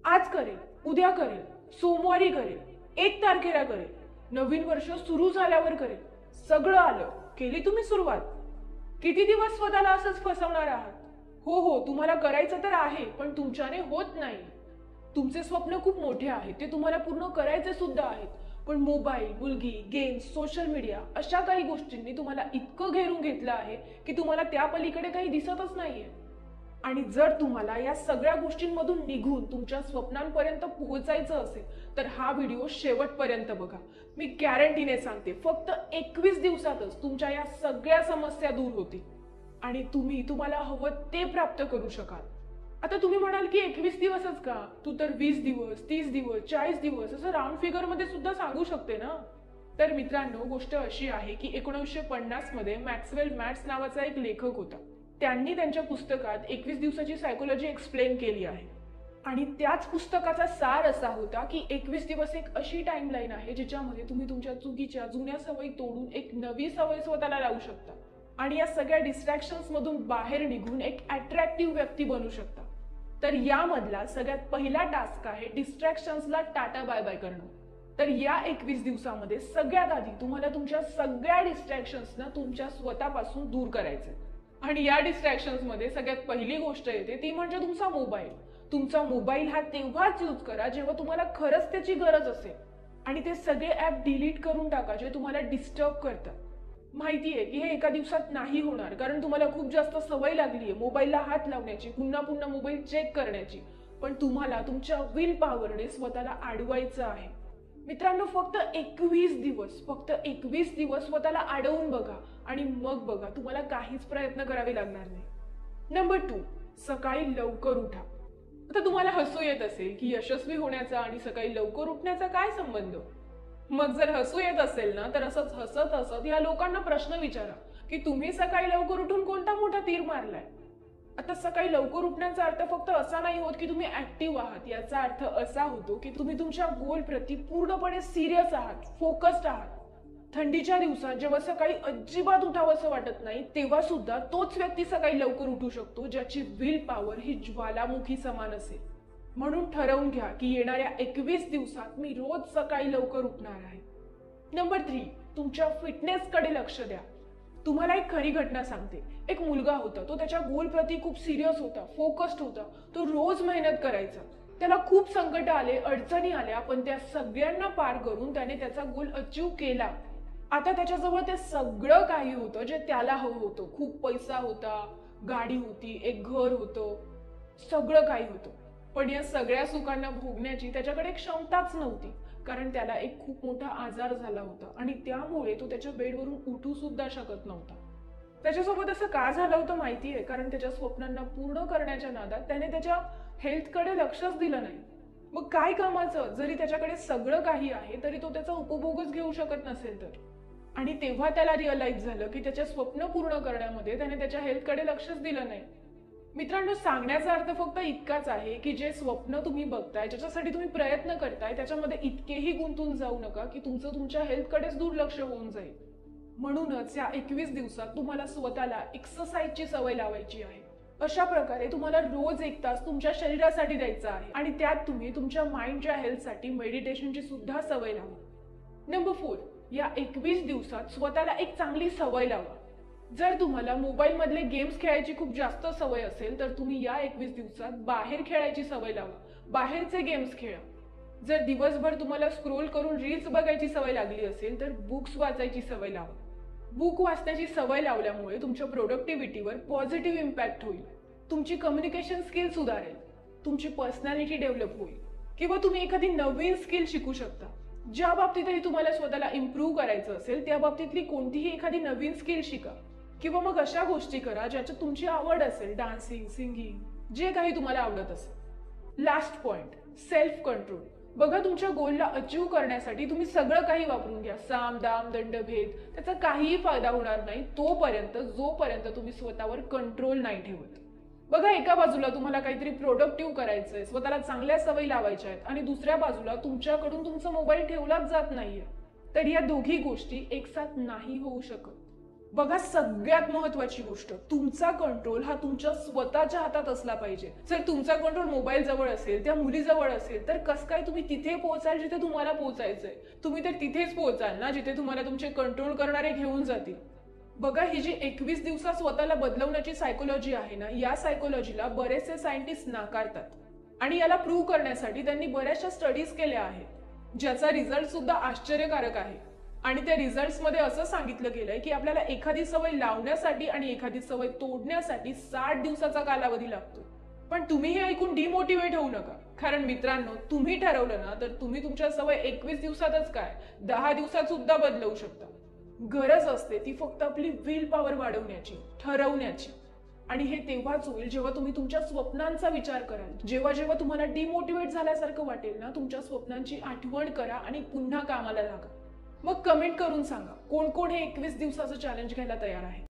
आज करेल, उद्या करेल, सोमवारी करेल, 1 तारखेला करेल, नवीन वर्ष सुरू झाल्यावर करेल. सगळं आलं, केली तुम्ही सुरुवात. किती दिवस स्वतःला असंच फसवणार आहात? हो हो, तुम्हाला करायचं तर आहे, पण तुमच्याने होत नाही. तुमचे स्वप्न खूप मोठे आहेत, ते तुम्हाला पूर्ण करायचे सुद्धा आहेत. पण मोबाईल, मुलगी, गेम्स, सोशल मीडिया अशा काही गोष्टींनी तुम्हाला इतकं घेरून घेतलं आहे की तुम्हाला त्या पलीकडे काही दिसतच नाहीये. आणि जर तुम्हाला या सगळ्या गोष्टींमधून निघून तुमच्या स्वप्नांपर्यंत पोहोचायचं असेल तर हा व्हिडिओ शेवटपर्यंत बघा. मी गॅरंटीने सांगते, फक्त 21 दिवसातच तुमच्या या सगळ्या समस्या दूर होतील आणि तुम्ही तुम्हाला हवं ते प्राप्त करू शकाल. आता तुम्ही म्हणाल की 21 दिवसच का? तू तर 20 दिवस, 30 दिवस, 40 दिवस असं राऊंड फिगर मध्ये सुद्धा सांगू शकते ना. तर मित्रांनो, गोष्ट अशी आहे की 1950 मध्ये मॅक्सवेल मॅट्स नावाचा एक लेखक होता. त्यांनी त्यांच्या पुस्तकात 21 दिवसाची सायकोलॉजी एक्सप्लेन केली आहे. आणि त्याच पुस्तकाचा सार असा होता की 21 दिवस एक अशी टाइमलाईन आहे जिच्यामध्ये तुम्ही तुमच्या चुकीच्या जुन्या सवयी तोडून एक नवी सवय स्वतःला लावू शकता आणि या सगळ्या डिस्ट्रॅक्शन्स मधून बाहेर निघून एक अट्रॅक्टिव्ह व्यक्ती बनू शकता. तर यामधला सगळ्यात पहिला टास्क आहे डिस्ट्रॅक्शन्सला टाटा बाय बाय करणं. तर या 21 दिवसामध्ये सगळ्यात आधी तुम्हाला तुमच्या सगळ्या डिस्ट्रॅक्शन्सना तुमच्या स्वतःपासून दूर करायचं. आणि या डिस्ट्रॅक्शन्स मध्ये सगळ्यात पहिली गोष्ट येते ती म्हणजे तुमचा मोबाईल. तुमचा मोबाईल हा तेव्हाच यूज करा जेव्हा तुम्हाला खरंच त्याची गरज असेल. आणि ते सगळे ऍप डिलीट करून टाका जे तुम्हाला डिस्टर्ब करतात. माहितीये की हे एका दिवसात नाही होणार, कारण तुम्हाला खूप जास्त सवय लागलीये मोबाईलला हात लावण्याची, पुन्हा पुन्हा मोबाईल चेक करण्याची. पण तुम्हाला तुमच्या विल पॉवरने स्वतःला अडवायचं आहे. मित्रांनो, फक्त 21 दिवस स्वतःला अडवून बघा आणि मग बघा तुम्हाला काहीच प्रयत्न करावे लागणार नाही. नंबर 2, सकाळी लवकर उठा. आता तुम्हाला हसू येत असेल की यशस्वी होण्याचा आणि सकाळी लवकर उठण्याचा काय संबंध? मग जर हसू येत असेल ना, तर असंच हसत हसत या लोकांना प्रश्न विचारा की तुम्ही सकाळी लवकर उठून कोणता मोठा तीर मारलाय. आता सकाळी लवकर उठण्याचा अर्थ फक्त असा नाही होत की तुम्ही ऍक्टिव्ह आहात. याचा अर्थ असा होतो की तुम्ही तुमच्या गोल प्रती पूर्णपणे सिरियस आहात, फोकस्ड आहात. थंडीच्या दिवसात जेव्हा सकाळी अजिबात उठावंसं वाटत नाही तेव्हा सुद्धा तोच व्यक्ती सकाळी लवकर उठू शकतो ज्याची विल पॉवर ही ज्वालामुखी समान असेल. म्हणून ठरवून घ्या की येणाऱ्या 21 दिवसात मी रोज सकाळी लवकर उठणार आहे. नंबर 3, तुमच्या फिटनेसकडे लक्ष द्या. तुम्हाला एक खरी घटना सांगते. एक मुलगा होता, तो त्याच्या गोल प्रती खूप सिरियस होता, फोकस्ड होता. तो रोज मेहनत करायचा. त्याला खूप संकट आले, अडचणी आल्या, पण त्या सगळ्यांना पार करून त्याने त्याचा गोल अचीव केला. आता त्याच्याजवळ ते सगळं काही होतं जे त्याला हवं होतं. खूप पैसा होता, गाडी होती, एक घर होतं, सगळं काही होतं. पण या सगळ्या सुखांना भोगण्याची त्याच्याकडे क्षमताच नव्हती, कारण त्याला एक खूप मोठा आजार झाला होता आणि त्यामुळे तो त्याच्या बेडवरून उठू सुद्धा शकत नव्हता. त्याच्यासोबत असं का झालं होतं माहितीये? कारण त्याच्या स्वप्नांना पूर्ण करण्याच्या नादात त्याने त्याच्या हेल्थकडे लक्षच दिलं नाही. मग काय कामाचं जरी त्याच्याकडे सगळं काही आहे तरी तो त्याचा उपभोगच घेऊ शकत नसेल तर. आणि तेव्हा त्याला रिअलाइज झालं की त्याच्या स्वप्न पूर्ण करण्यामध्ये त्याने त्याच्या हेल्थकडे लक्षच दिलं नाही. मित्रांनो, सांगण्याचा अर्थ फक्त इतकाच आहे की जे स्वप्न तुम्ही बघताय, ज्याच्यासाठी तुम्ही प्रयत्न करताय, त्याच्यामध्ये इतकेही गुंतून जाऊ नका की तुमचं तुमच्या हेल्थकडेच दुर्लक्ष होऊन जाईल. म्हणूनच या 21 दिवसात तुम्हाला स्वतःला एक्सरसाइजची सवय लावायची आहे. अशा प्रकारे तुम्हाला रोज 1 तास तुमच्या शरीरासाठी द्यायचा आहे आणि त्यात तुम्ही तुमच्या माइंडच्या हेल्थसाठी मेडिटेशनची सुद्धा सवय लावा. नंबर 4, या 21 दिवसात स्वतःला एक चांगली सवय लावा. जर तुम्हाला मोबाईल मधले गेम्स खेळायची खूप जास्त सवय असेल तर तुम्ही या 21 दिवसात बाहेर खेळायची सवय लावा. बाहेरचे गेम्स खेळा. जर दिवसभर तुम्हाला स्क्रोल करून रील्स बघायची सवय लागली असेल तर बुक्स वाचायची सवय लावा. बुक वाचण्याची सवय लावल्यामुळे तुमच्या प्रोडक्टिव्हिटीवर पॉझिटिव्ह इम्पॅक्ट होईल. तुमची कम्युनिकेशन स्किल सुधारेल, तुमची पर्सनॅलिटी डेव्हलप होईल किंवा तुम्ही एखादी नवीन स्किल शिकू शकता. ज्या बाबतीतही तुम्हाला स्वतःला इम्प्रूव्ह करायचं असेल त्या बाबतीतली कोणतीही एखादी नवीन स्किल शिका किंवा मग अशा गोष्टी करा ज्याच्यात तुमची आवड असेल, डान्सिंग, सिंगिंग, जे काही तुम्हाला आवडत असेल. Last point, self control. बघा, तुमच्या गोलला अचीव करण्यासाठी तुम्ही सगळं काही वापरून घ्या, साम दाम दंडभेद, त्याचा काहीही फायदा होणार नाही तोपर्यंत जोपर्यंत तुम्ही स्वतःवर कंट्रोल नाही ठेवत. बघा, एका बाजूला तुम्हाला काहीतरी प्रोडक्टिव्ह करायचंय, स्वतःला चांगल्या सवयी लावायच्या आहेत आणि दुसऱ्या बाजूला तुमच्याकडून तुमचा मोबाईल ठेवलाच जात नाहीये. तर या दोघी गोष्टी एकसाथ नाही होऊ शकत. बघा, सगळ्यात महत्वाची गोष्ट, तुमचा कंट्रोल हा तुमच्या स्वतःच्या हातात असला पाहिजे. जर तुमचा कंट्रोल मोबाईल जवळ असेल, त्या मुलीजवळ असेल, तर कसं काय तुम्ही तिथे पोहोचाल जिथे तुम्हाला पोहोचायचंय? तुम्ही तर तिथेच पोहोचाल ना जिथे तुम्हाला तुमचे कंट्रोल करणारे घेऊन जातील. बघा, ही जी 21 दिवसात स्वतःला बदलवण्याची सायकोलॉजी आहे ना, या सायकोलॉजीला बरेचसे सायंटिस्ट नाकारतात. आणि याला प्रूव्ह करण्यासाठी त्यांनी बऱ्याचशा स्टडीज केल्या आहेत, ज्याचा रिझल्ट सुद्धा आश्चर्यकारक आहे. आणि त्या रिझल्ट्स मध्ये असं सांगितलं गेलंय की आपल्याला एखादी सवय लावण्यासाठी आणि एखादी सवय तोडण्यासाठी 60 दिवसाचा कालावधी लागतो. पण तुम्ही हे ऐकून डिमोटिवेट होऊ नका, कारण मित्रांनो, तुम्ही ठरवलं ना तर तुम्ही तुमच्या सवय 21 दिवसातच काय 10 दिवसात सुद्धा बदलवू शकता. गरज असते ती फक्त आपली विल पॉवर वाढवण्याची, ठरवण्याची. आणि हे तेव्हाच होईल जेव्हा तुम्ही तुमच्या स्वप्नांचा विचार कराल. जेव्हा जेव्हा तुम्हाला डिमोटिवेट झाल्यासारखं वाटेल ना, तुमच्या स्वप्नांची आठवण करा आणि पुन्हा कामाला लागा. मग कमेंट करून सांगा कोण कोण हे 21 दिवसाचं चॅलेंज घ्यायला तयार आहे.